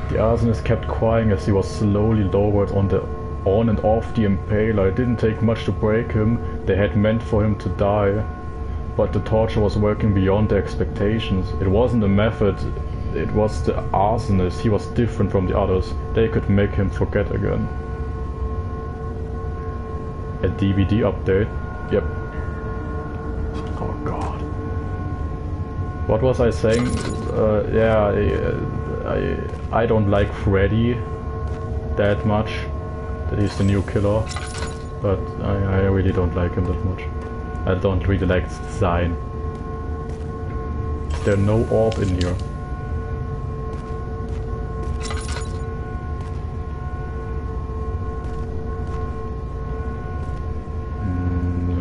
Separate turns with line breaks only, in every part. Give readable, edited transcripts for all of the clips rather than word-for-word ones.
The arsonist kept crying as he was slowly lowered on and off the impaler. It didn't take much to break him. They had meant for him to die. But the torture was working beyond their expectations. It wasn't a method, it was the arsonist. He was different from the others. They could make him forget again. A DVD update? Yep. Oh god. What was I saying? Yeah, I don't like Freddy that much. That he's the new killer. But I really don't like him that much. I don't really like its design. There's no orb in here.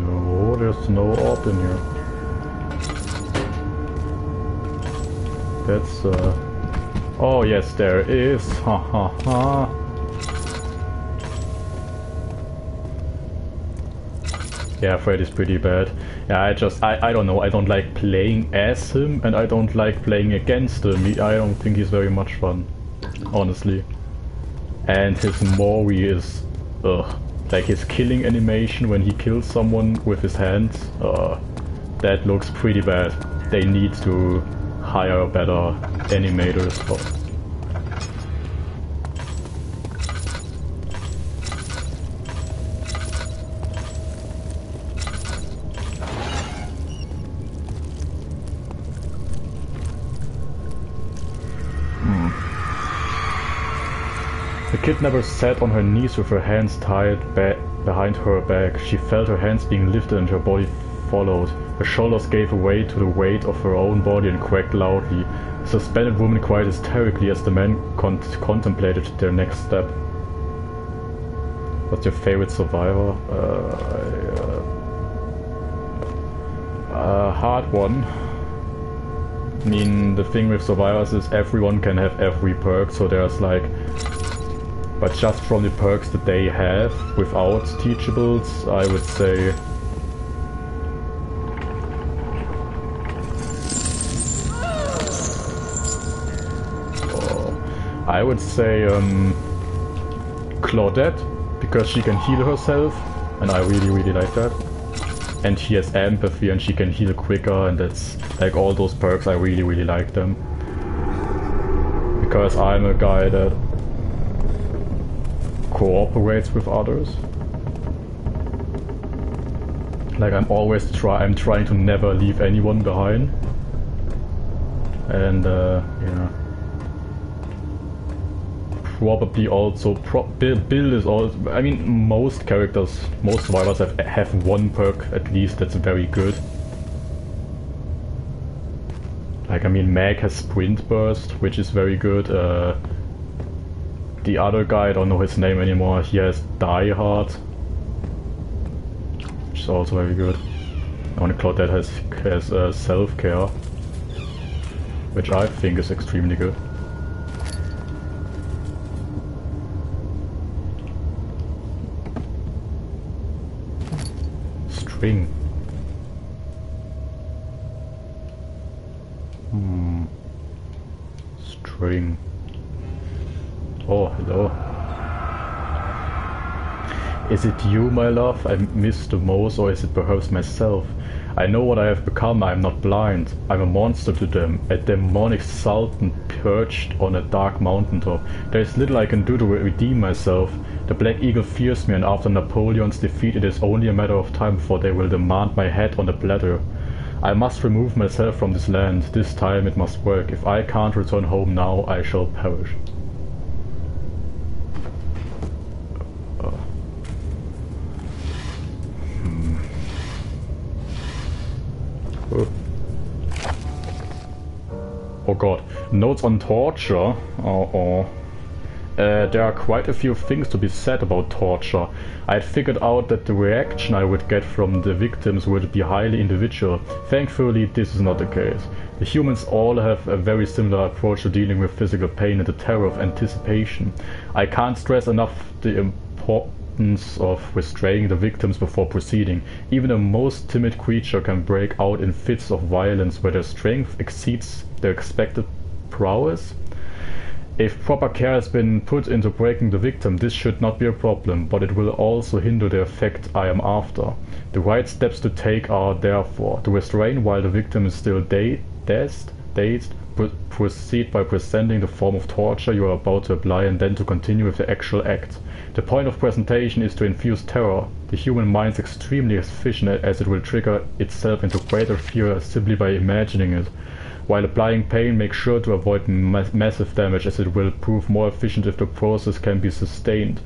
No, there's no orb in here. That's oh yes, there is. Ha ha ha. Yeah, Freddy's pretty bad. Yeah, I don't know, I don't like playing as him and I don't like playing against him. I don't think he's very much fun, honestly. And his Mori is, like his killing animation when he kills someone with his hands, that looks pretty bad. They need to hire better animators for. The kid never sat on her knees with her hands tied behind her back. She felt her hands being lifted and her body followed. Her shoulders gave way to the weight of her own body and cracked loudly. The suspended woman cried hysterically as the men contemplated their next step. What's your favorite survivor? Hard one. I mean, the thing with survivors is everyone can have every perk, so there's like... But just from the perks that they have, without teachables, I would say... I would say Claudette, because she can heal herself, and I really like that. And she has empathy and she can heal quicker, and that's like all those perks, I really like them. Because I'm a guy that cooperates with others. Like I'm trying to never leave anyone behind. And yeah. Probably also Bill is also, I mean most characters, most survivors have one perk at least that's very good. Like I mean Mag has Sprint Burst, which is very good. The other guy, I don't know his name anymore, he has Die Hard, which is also very good. And Claudette has Self-Care, which I think is extremely good. String. String. Oh, hello. Is it you, my love, I miss the most, or is it perhaps myself? I know what I have become, I am not blind. I'm a monster to them, a demonic sultan perched on a dark mountaintop. There is little I can do to redeem myself. The Black Eagle fears me, and after Napoleon's defeat it is only a matter of time before they will demand my head on a platter. I must remove myself from this land. This time it must work. If I can't return home now, I shall perish. Oh god. Notes on torture. There are quite a few things to be said about torture. I had figured out that the reaction I would get from the victims would be highly individual. Thankfully, this is not the case. The humans all have a very similar approach to dealing with physical pain and the terror of anticipation. I can't stress enough the importance of restraining the victims before proceeding. Even the most timid creature can break out in fits of violence where their strength exceeds their expected prowess. If proper care has been put into breaking the victim, this should not be a problem, but it will also hinder the effect I am after. The right steps to take are therefore to restrain while the victim is still dazed, proceed by presenting the form of torture you are about to apply, and then to continue with the actual act. The point of presentation is to infuse terror. The human mind is extremely efficient, as it will trigger itself into greater fear simply by imagining it. While applying pain, make sure to avoid massive damage, as it will prove more efficient if the process can be sustained.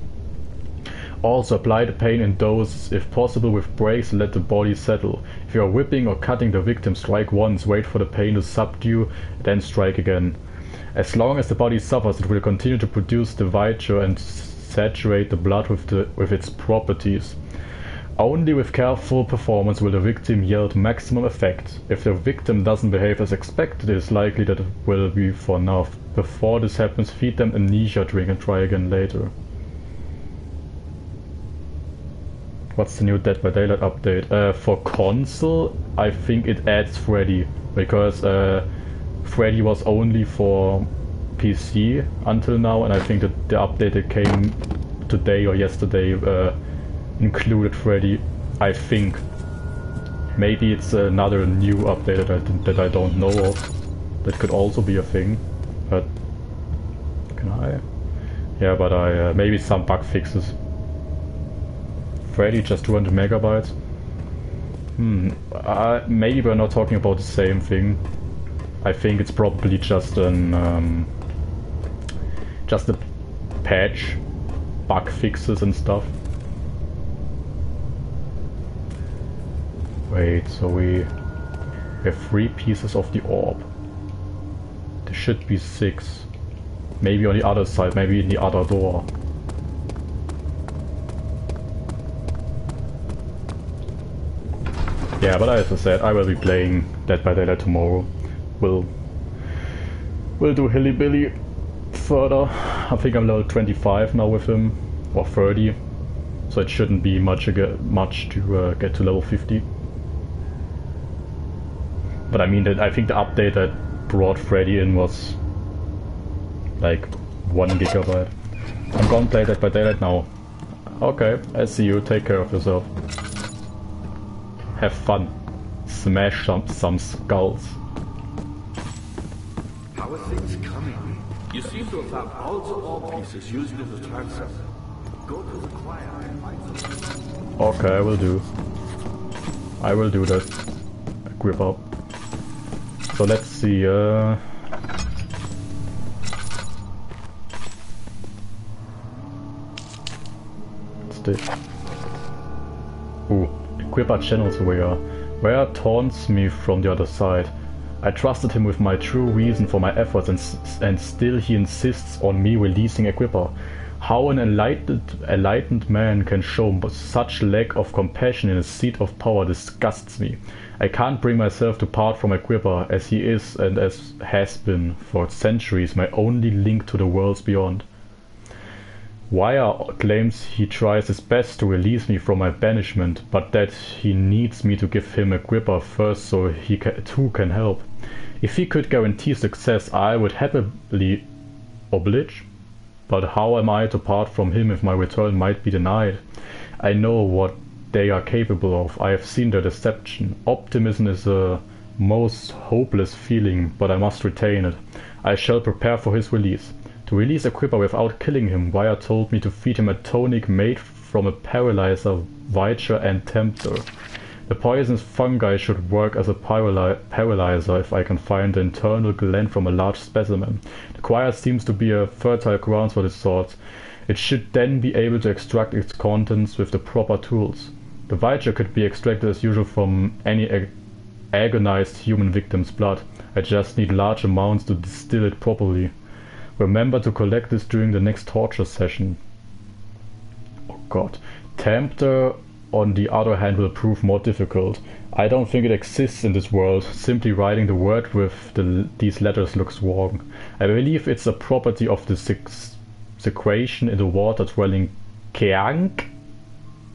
Also, apply the pain in doses, if possible with breaks, and let the body settle. If you are whipping or cutting the victim, strike once, wait for the pain to subdue, then strike again. As long as the body suffers, it will continue to produce the vitro and saturate the blood with its properties. Only with careful performance will the victim yield maximum effect. If the victim doesn't behave as expected, it is likely that it will be for now. Before this happens, feed them Amnesia drink and try again later. What's the new Dead by Daylight update? For console, I think it adds Freddy, because Freddy was only for PC until now, and I think that the update that came today or yesterday included Freddy, I think. Maybe it's another new update that I don't know of. That could also be a thing, but can I? Yeah, but maybe some bug fixes. Freddy, just 200 megabytes. Maybe we're not talking about the same thing. I think it's probably just a patch, bug fixes and stuff. Wait, so we have 3 pieces of the orb. There should be 6. Maybe on the other side, maybe in the other door. Yeah, but as I said, I will be playing Dead by Daylight tomorrow. We'll do Hilly Billy further. I think I'm level 25 now with him, or 30. So it shouldn't be much to get to level 50. But I mean, I think the update that brought Freddy in was like 1 gigabyte. I'm gonna play Dead by Daylight now. Okay, I see you. Take care of yourself. Have fun. Smash some skulls.
How are things coming? You seem to have found all the orb pieces used in the transfer. Go to the choir and find them.
Okay, I will do. I will do that. Grip up. So let's see, what's this? Ooh, equip our channels aware. Where taunts me from the other side. I trusted him with my true reason for my efforts, and still he insists on me releasing Equipper. How an enlightened man can show such lack of compassion in a seat of power disgusts me. I can't bring myself to part from Equipper, as he is and as has been for centuries my only link to the worlds beyond. Wire claims he tries his best to release me from my banishment, but that he needs me to give him Equipper first so he too can help. If he could guarantee success, I would happily oblige. But how am I to part from him if my return might be denied? I know what they are capable of. I have seen their deception. Optimism is a most hopeless feeling, but I must retain it. I shall prepare for his release. To release Equipper without killing him, Wire told me to feed him a tonic made from a paralyzer, Vicher and Tempter. The poisonous fungi should work as a paralyzer if I can find the internal gland from a large specimen. The choir seems to be a fertile ground for this sort. It should then be able to extract its contents with the proper tools. The Vicher could be extracted as usual from any agonized human victim's blood. I just need large amounts to distill it properly. Remember to collect this during the next torture session. Oh god. Tempter, on the other hand, will prove more difficult. I don't think it exists in this world. Simply writing the word with these letters looks wrong. I believe it's a property of the secretion in the water dwelling Keang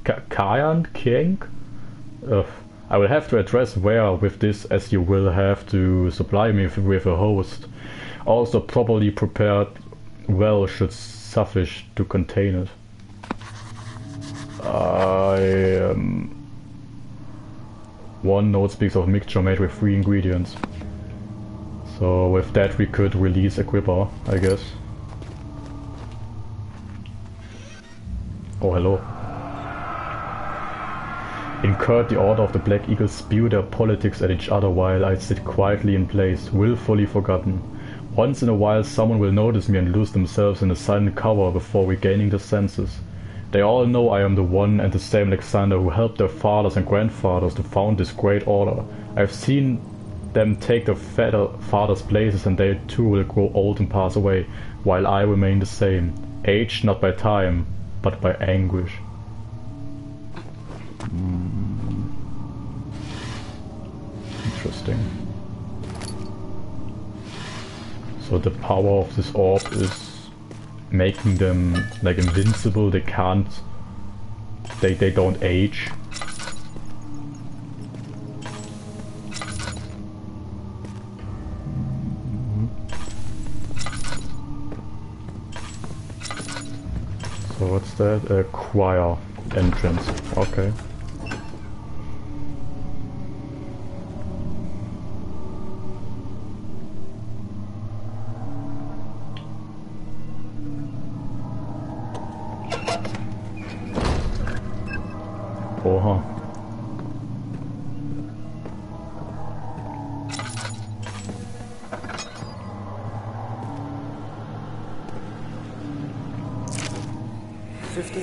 Kayan King? I will have to address where with this, as you will have to supply me with a host. Also properly prepared well should suffice to contain it. One note speaks of mixture made with 3 ingredients. So with that we could release Equipper, I guess. Oh, hello. Incurred the order of the Black Eagles spew their politics at each other while I sit quietly in place, willfully forgotten. Once in a while someone will notice me and lose themselves in a silent cover before regaining their senses. They all know I am the one and the same Alexander who helped their fathers and grandfathers to found this great order. I've seen them take their fathers' places, and they too will grow old and pass away, while I remain the same, aged not by time, but by anguish. Interesting. So the power of this orb is making them like invincible. They can't, they don't age. So what's that? A choir entrance. Okay. Oha.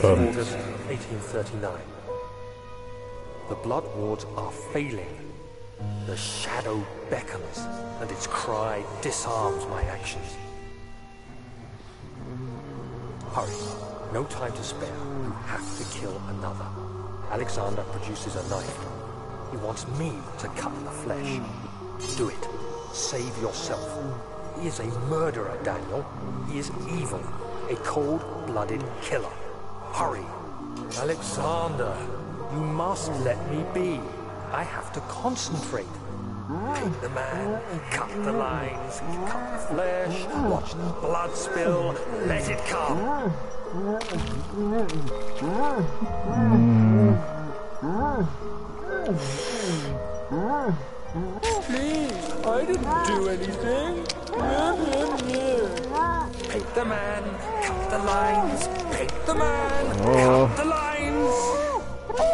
August 1839. The blood wards are failing. The shadow beckons, and its cry disarms my actions. Hurry. No time to spare. You have to kill another. Alexander produces a knife. He wants me to cut the flesh. Do it. Save yourself. He is a murderer, Daniel. He is evil. A cold-blooded killer. Hurry. Alexander, you must let me be. I have to concentrate. Take the man, cut the lines, cut the flesh, watch the blood spill, let it come. Please, I didn't do anything. Paint the man, cut the lines, paint the man, cut the lines.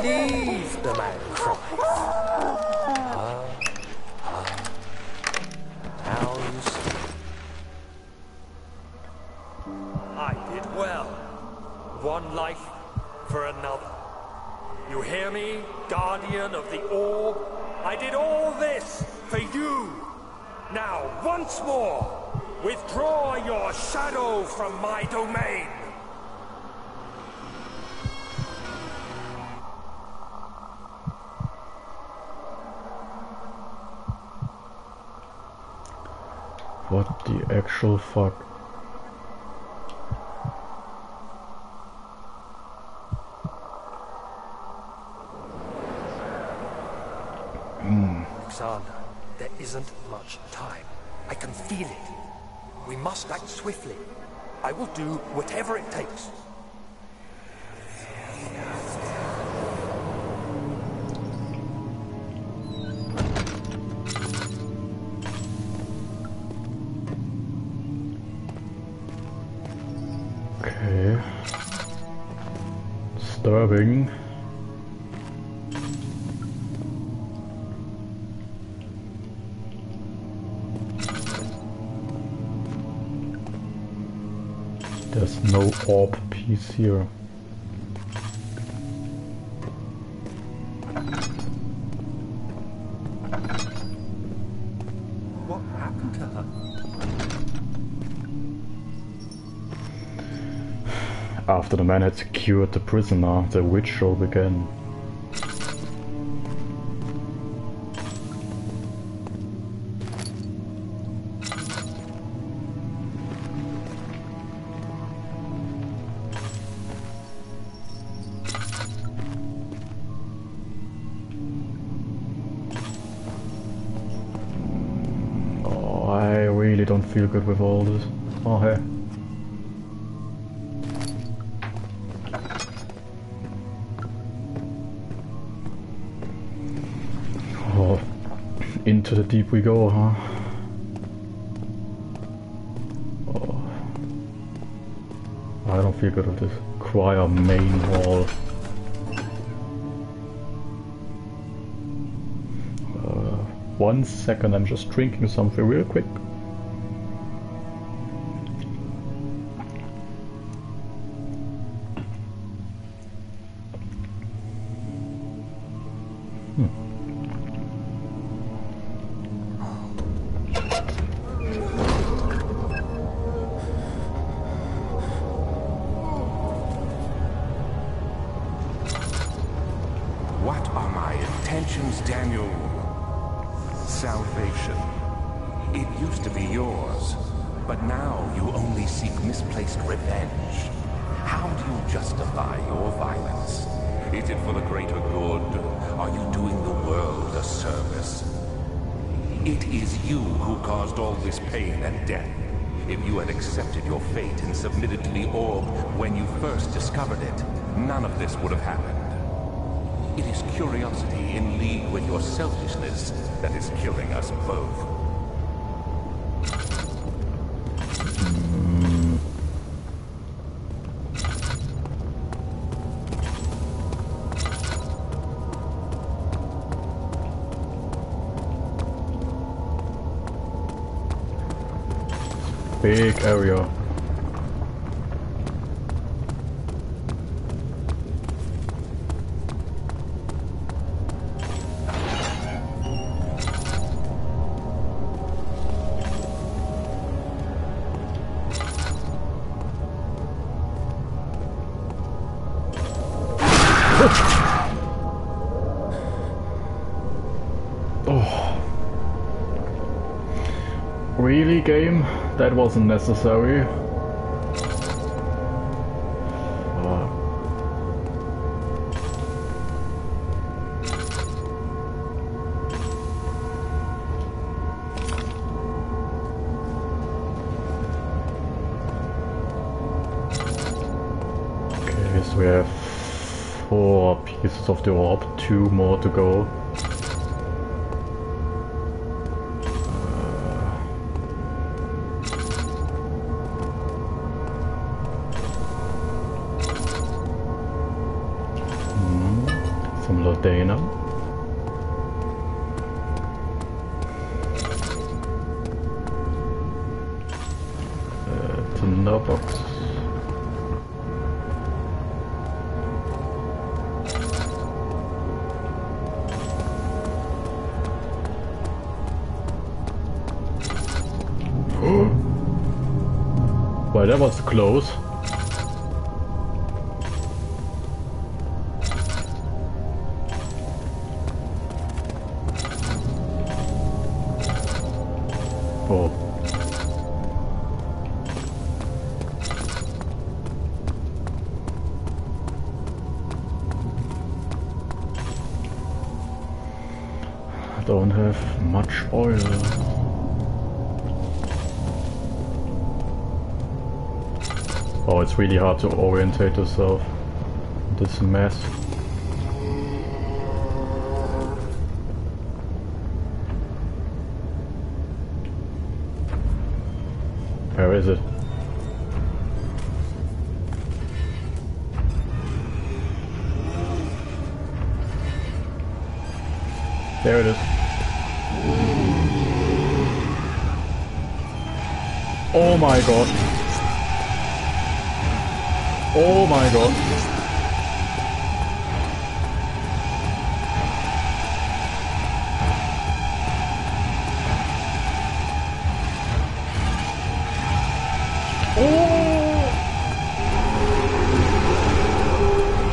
Leave the man cries. Now you see. I did well. One life for another. You hear me, guardian of the orb? I did all this for you. Now, once more, withdraw your shadow from my domain.
What the actual fuck?
Alexander, there isn't much time. I can feel it. We must act swiftly. I will do whatever it takes.
Okay. Disturbing. There's no orb piece here.
What happened to her?
After the man had secured the prisoner, the ritual began. don't feel good with all this. Oh hey. Oh, into the deep we go, huh? Oh. I don't feel good with this. Choir main hall. 1 second, I'm just drinking something real quick.
What are my intentions, Daniel? Salvation. It used to be yours, but now you only seek misplaced revenge. How do you justify your violence? Is it for the greater good? Are you doing the world a service? It is you who caused all this pain and death. If you had accepted your fate and submitted to the orb when you first discovered it, none of this would have happened. It is curiosity in league with your selfishness that is killing us both.
Big area. Oh. Really, game? That wasn't necessary. Okay, so we have 4 pieces of the orb, 2 more to go. Some Lodena. Tinder box. Well, that was close. Oh. I don't have much oil. Oh, it's really hard to orientate yourself in this mess. Where is it? There it is. Oh my god. Oh my god.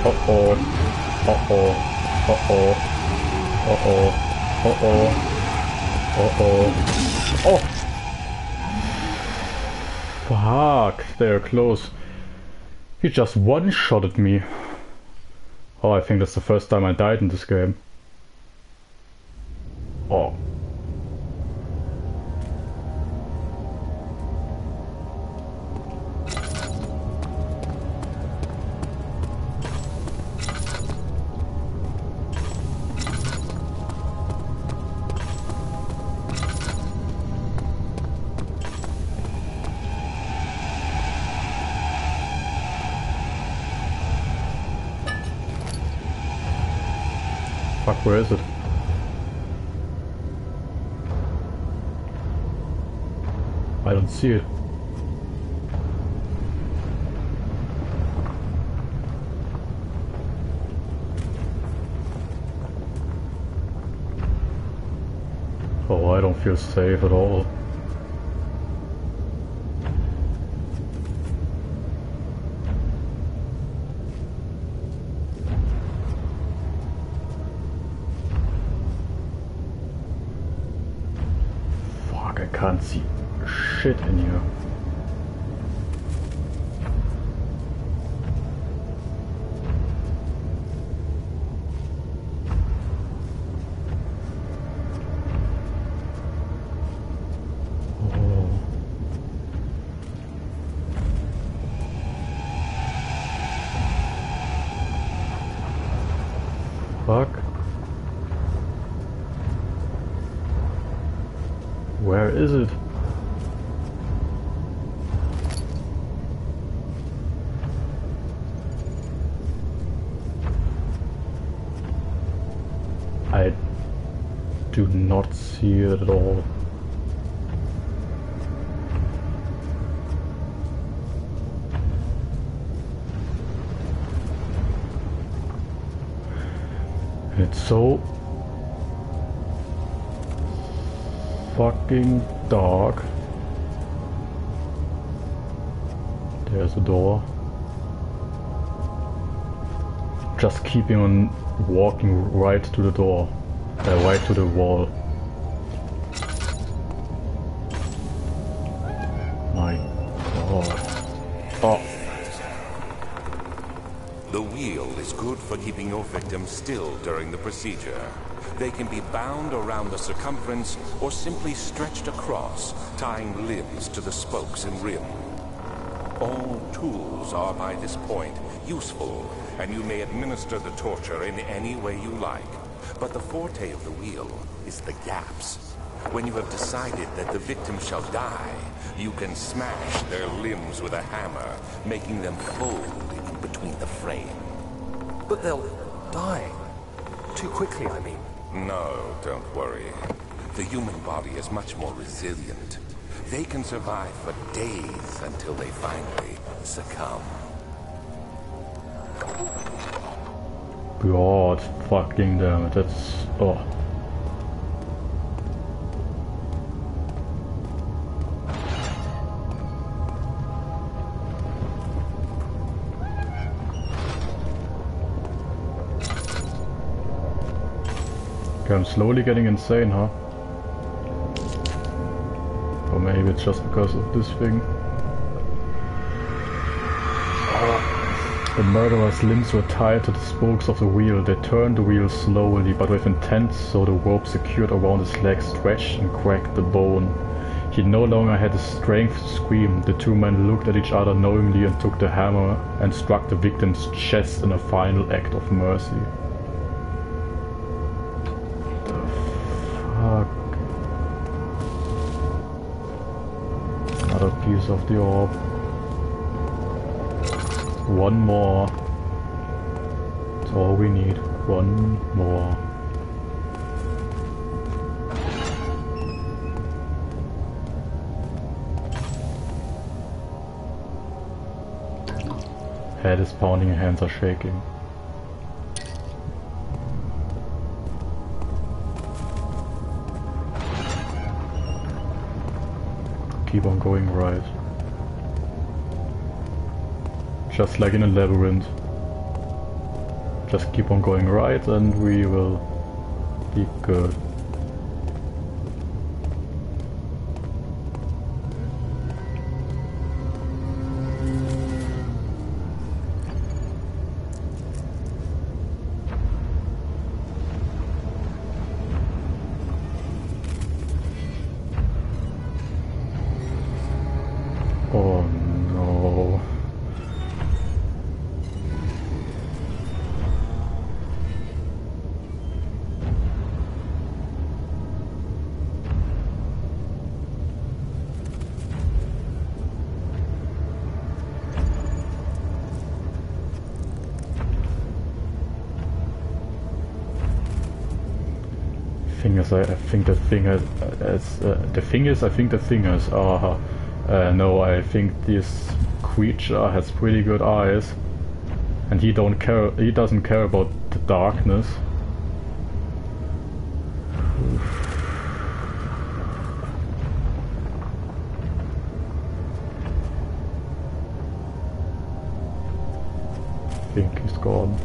Uh-oh. Uh-oh. Uh-oh. Uh-oh. Uh-oh. Uh-oh. Oh! Fuck, they're close. He just one-shotted me. Oh, I think that's the first time I died in this game. Oh. Fuck, where is it? I don't see it. Oh, I don't feel safe at all. Fuck, I can't see shit in here. Fuck. Where is it? I do not see it at all. It's so fucking dark. There's a door. Just keeping on walking right to the door, right to the wall. My God. Oh.
The wheel is good for keeping your victim still during the procedure. They can be bound around the circumference or simply stretched across, tying limbs to the spokes and rim. All tools are by this point useful, and you may administer the torture in any way you like. But the forte of the wheel is the gaps. When you have decided that the victim shall die, you can smash their limbs with a hammer, making them fold in between the frame.
But they'll die. Too quickly, I mean.
No, don't worry. The human body is much more resilient. They can survive for days until they finally succumb.
God fucking damn it, that's... oh. Okay, I'm slowly getting insane, huh? Or maybe it's just because of this thing. The murderer's limbs were tied to the spokes of the wheel. They turned the wheel slowly, but with intent, so the rope secured around his leg stretched and cracked the bone. He no longer had the strength to scream. The two men looked at each other knowingly and took the hammer and struck the victim's chest in a final act of mercy. The fuck? Another piece of the orb. One more. That's all we need. One more. Head is pounding, hands are shaking. Keep on going right. Just like in a labyrinth. Just keep on going right and we will be good. Oh no. thing is, I think the thing has, the thing is, I think the thing is, no, I think this creature has pretty good eyes, and he doesn't care about the darkness. I think he's gone.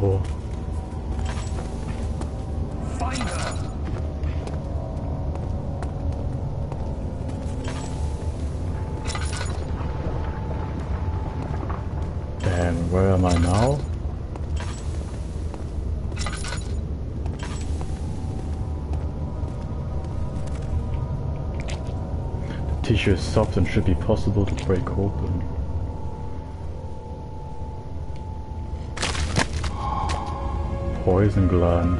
Oh.
Find her!
Damn, where am I now? The tissue is soft and should be possible to break open. Poison gland.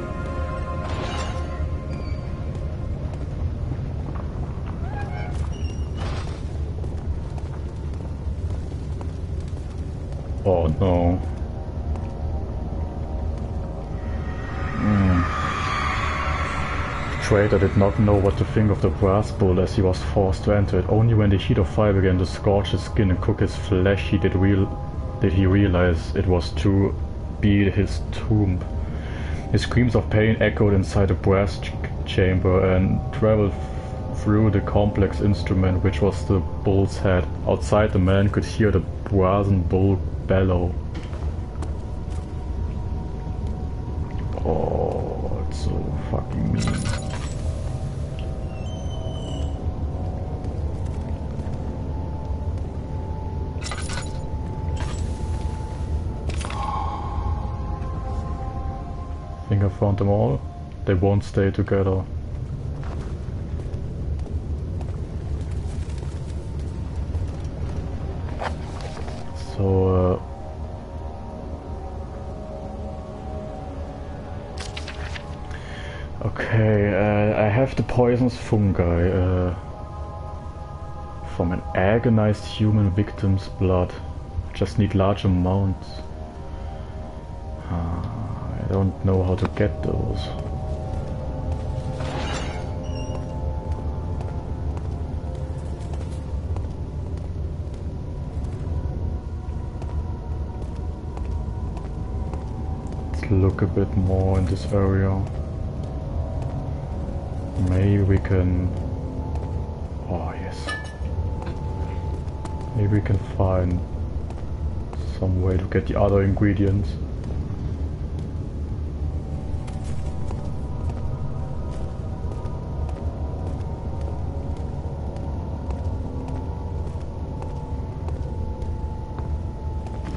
Oh no. The traitor did not know what to think of the brass bowl as he was forced to enter it. Only when the heat of fire began to scorch his skin and cook his flesh did he realize it was to be his tomb. His screams of pain echoed inside the brass chamber and traveled through the complex instrument which was the bull's head. Outside, the man could hear the brazen bull bellow. Oh, it's so fucking mean. I think I found them all. They won't stay together. So, okay, I have the poisonous fungi from an agonized human victim's blood. Just need large amounts. I don't know how to get those. Let's look a bit more in this area. Maybe we can... Oh yes. Maybe we can find some way to get the other ingredients.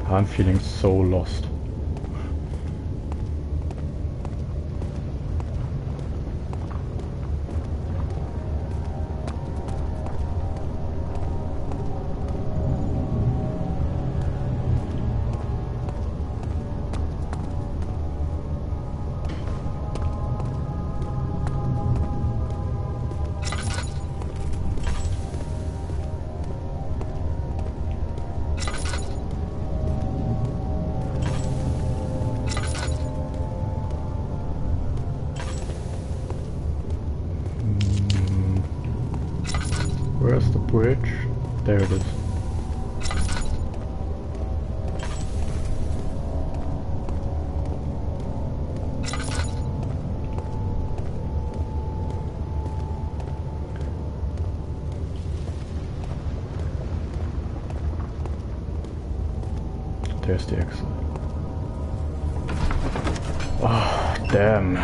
I'm feeling so lost. Where's the bridge? There it is. There's the exit. Oh, damn.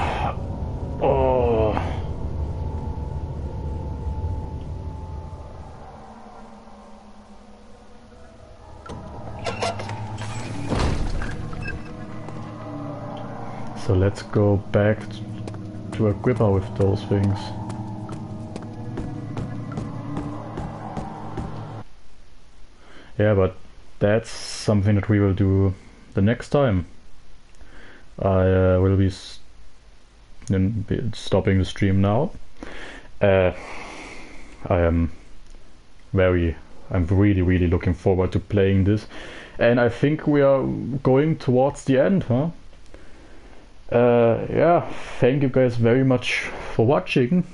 Oh. So let's go back to equip her with those things. Yeah, but that's something that we will do the next time. I will be stopping the stream now. I'm really looking forward to playing this, and I think we are going towards the end, huh? Yeah, thank you guys very much for watching.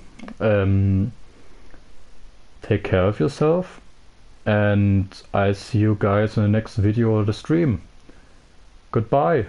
Take care of yourself, and I see you guys in the next video or the stream. Goodbye.